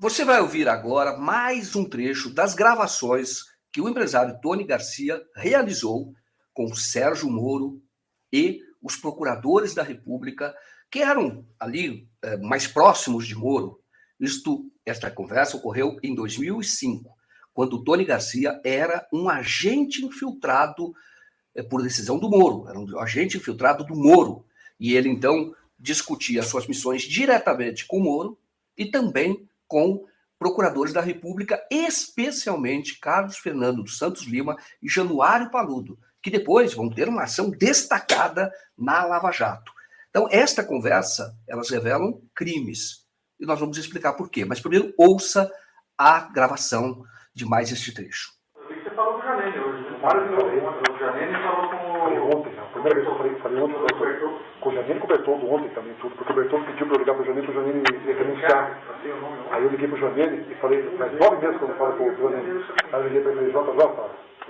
Você vai ouvir agora mais um trecho das gravações que o empresário Tony Garcia realizou com Sérgio Moro e os procuradores da República, que eram ali mais próximos de Moro. Esta conversa ocorreu em 2005, quando Tony Garcia era um agente infiltrado por decisão do Moro, era um agente infiltrado do Moro. E ele, então, discutia suas missões diretamente com o Moro e também com procuradores da República, especialmente Carlos Fernando dos Santos Lima e Januário Paludo, que depois vão ter uma ação destacada na Lava Jato. Então, esta conversa, elas revelam crimes. E nós vamos explicar por quê. Mas primeiro, ouça a gravação de mais este trecho. Você falou com o Janene hoje, né? O Janene falou com o... Falei ontem, né? A primeira vez que eu falei ontem com o Janene, com o Bertoldo ontem também, tudo, porque o Bertoldo pediu para eu ligar para o Janene ia renunciar. Aí eu liguei para o Janene e falei, mas 9 meses que eu não falo com o Janene. Aí eu liguei para ele, JJ,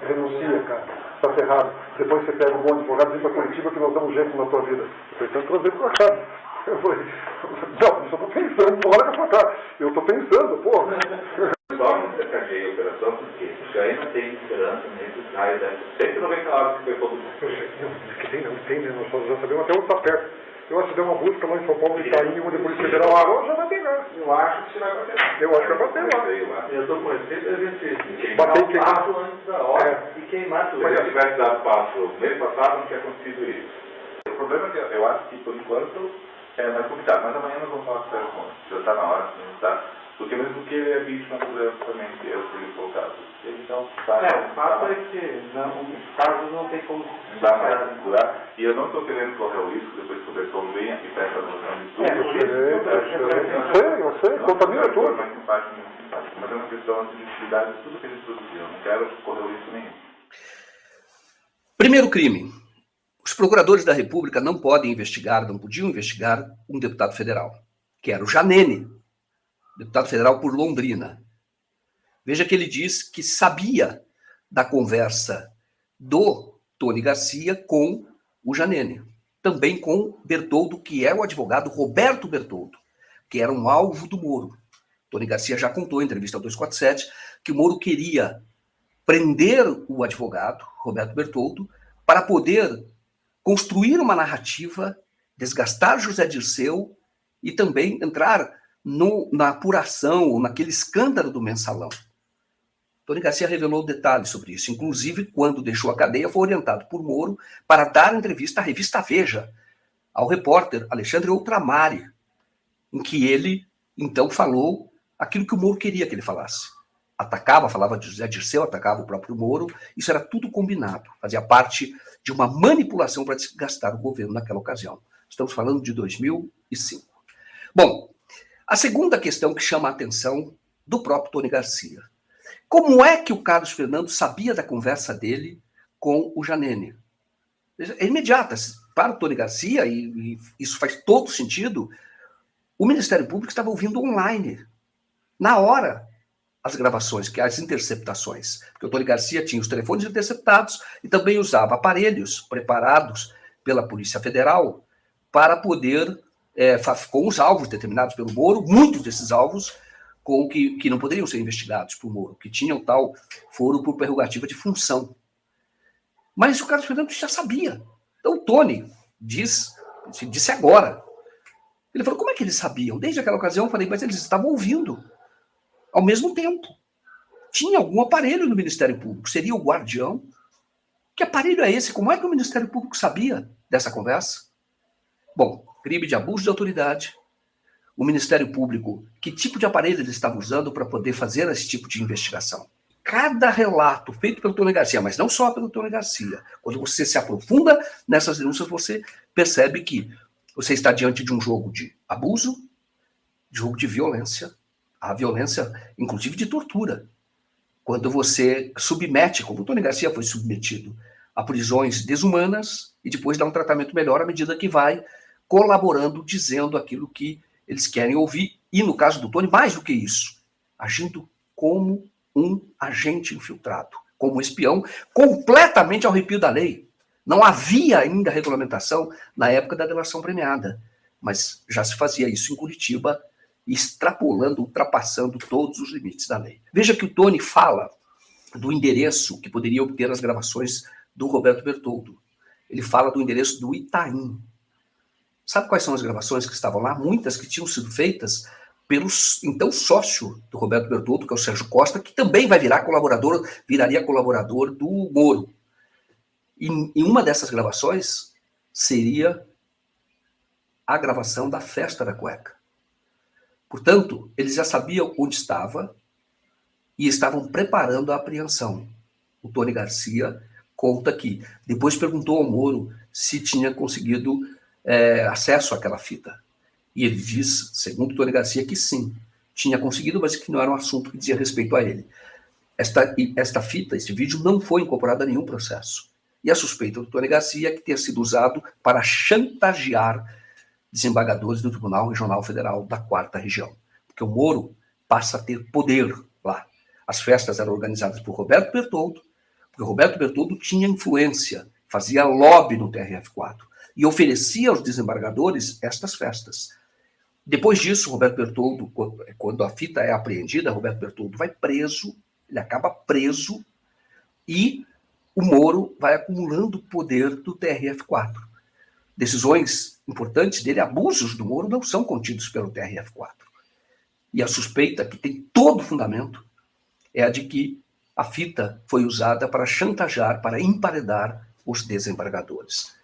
renuncia, cara, está ferrado. Depois você pega um bom advogado, vem para Curitiba que nós damos jeito na tua vida. Eu falei, então trazer para cá. Eu falei, não, eu só estou pensando, fora com a sua cara. Eu estou pensando, porra. Só não sacaneei a operação porque já ainda tem esperança nesse raio da 190 horas que foi todo mundo. Não tem, né? Nós já sabemos até onde está perto. Eu acho que der uma busca lá em São Paulo, em Itaim, onde a Polícia Federal agora já vai pegar. Eu acho que você vai bater lá. Eu acho que vai bater lá. Eu estou com receita de gente Bater queimar o passo antes da hora e queimar tudo. Mas se eu tivesse dado passo mês passado, não tinha acontecido isso. O problema é que eu acho que, por enquanto, é mais complicado. Mas amanhã nós vamos falar com o Sérgio Moro. Já está na hora, tá? Porque mesmo que ele é vítima do erro também que eu fui colocado. Então, o fato é que os casos não tem como dar mais segurar. E eu não estou querendo correr o risco, depois que o Bertoldo venha e peça a noção de tudo. Eu sei, contamina tudo. Mas é uma questão de utilidade de tudo que eles produziram. Eu não quero correr o risco nenhum. Primeiro crime. Os procuradores da República não podiam investigar um deputado federal, que era o Janene, deputado federal por Londrina. Veja que ele diz que sabia da conversa do Tony Garcia com o Janene, também com Bertoldo, que é o advogado Roberto Bertoldo, que era um alvo do Moro. Tony Garcia já contou em entrevista ao 247 que o Moro queria prender o advogado Roberto Bertoldo para poder construir uma narrativa, desgastar José Dirceu e também entrar na apuração, naquele escândalo do mensalão. Tony Garcia revelou detalhes sobre isso. Inclusive, quando deixou a cadeia, foi orientado por Moro para dar entrevista à revista Veja, ao repórter Alexandre Outramari, em que ele, então, falou aquilo que o Moro queria que ele falasse. Falava de José Dirceu, atacava o próprio Moro. Isso era tudo combinado. Fazia parte de uma manipulação para desgastar o governo naquela ocasião. Estamos falando de 2005. Bom, a segunda questão que chama a atenção do próprio Tony Garcia. Como é que o Carlos Fernando sabia da conversa dele com o Janene? É imediata. Para o Tony Garcia, e isso faz todo sentido, o Ministério Público estava ouvindo online, na hora, as gravações, que as interceptações. Porque o Tony Garcia tinha os telefones interceptados e também usava aparelhos preparados pela Polícia Federal para poder, com os alvos determinados pelo Moro, muitos desses alvos que não poderiam ser investigados por Moro, que tinham tal foro por prerrogativa de função. Mas o Carlos Fernando já sabia. Então o Tony disse agora. Ele falou, como é que eles sabiam? Desde aquela ocasião eu falei, mas eles estavam ouvindo. Ao mesmo tempo. Tinha algum aparelho no Ministério Público. Seria o guardião? Que aparelho é esse? Como é que o Ministério Público sabia dessa conversa? Bom, crime de abuso de autoridade. O Ministério Público, que tipo de aparelho ele estava usando para poder fazer esse tipo de investigação? Cada relato feito pelo Tony Garcia, mas não só pelo Tony Garcia, quando você se aprofunda nessas denúncias, você percebe que você está diante de um jogo de abuso, de jogo de violência, a violência, inclusive de tortura. Quando você submete, como o Tony Garcia foi submetido, a prisões desumanas e depois dá um tratamento melhor à medida que vai colaborando, dizendo aquilo que eles querem ouvir. E no caso do Tony, mais do que isso, agindo como um agente infiltrado, como um espião, completamente ao arrepio da lei. Não havia ainda regulamentação na época da delação premiada, mas já se fazia isso em Curitiba extrapolando, ultrapassando todos os limites da lei. Veja que o Tony fala do endereço que poderia obter as gravações do Roberto Bertoldo. Ele fala do endereço do Itaim. Sabe quais são as gravações que estavam lá? Muitas que tinham sido feitas pelo então sócio do Roberto Bertoldo, que é o Sérgio Costa, que também viraria colaborador do Moro. E uma dessas gravações seria a gravação da festa da cueca. Portanto, eles já sabiam onde estava e estavam preparando a apreensão. O Tony Garcia conta que depois perguntou ao Moro se tinha conseguido acesso àquela fita. E ele diz, segundo o Tony Garcia, que sim, tinha conseguido, mas que não era um assunto que dizia respeito a ele. Esta fita, este vídeo, não foi incorporado a nenhum processo. E a suspeita do Tony Garcia é que tenha sido usado para chantagear desembargadores do Tribunal Regional Federal da 4ª Região. Porque o Moro passa a ter poder lá. As festas eram organizadas por Roberto Bertoldo, porque o Roberto Bertoldo tinha influência, fazia lobby no TRF4 e oferecia aos desembargadores estas festas. Depois disso, Roberto Bertoldo, quando a fita é apreendida, Roberto Bertoldo vai preso, ele acaba preso e o Moro vai acumulando poder do TRF4. Decisões importantes dele, abusos do Moro, não são contidos pelo TRF4. E a suspeita, que tem todo fundamento, é a de que a fita foi usada para chantagear, para emparedar os desembargadores.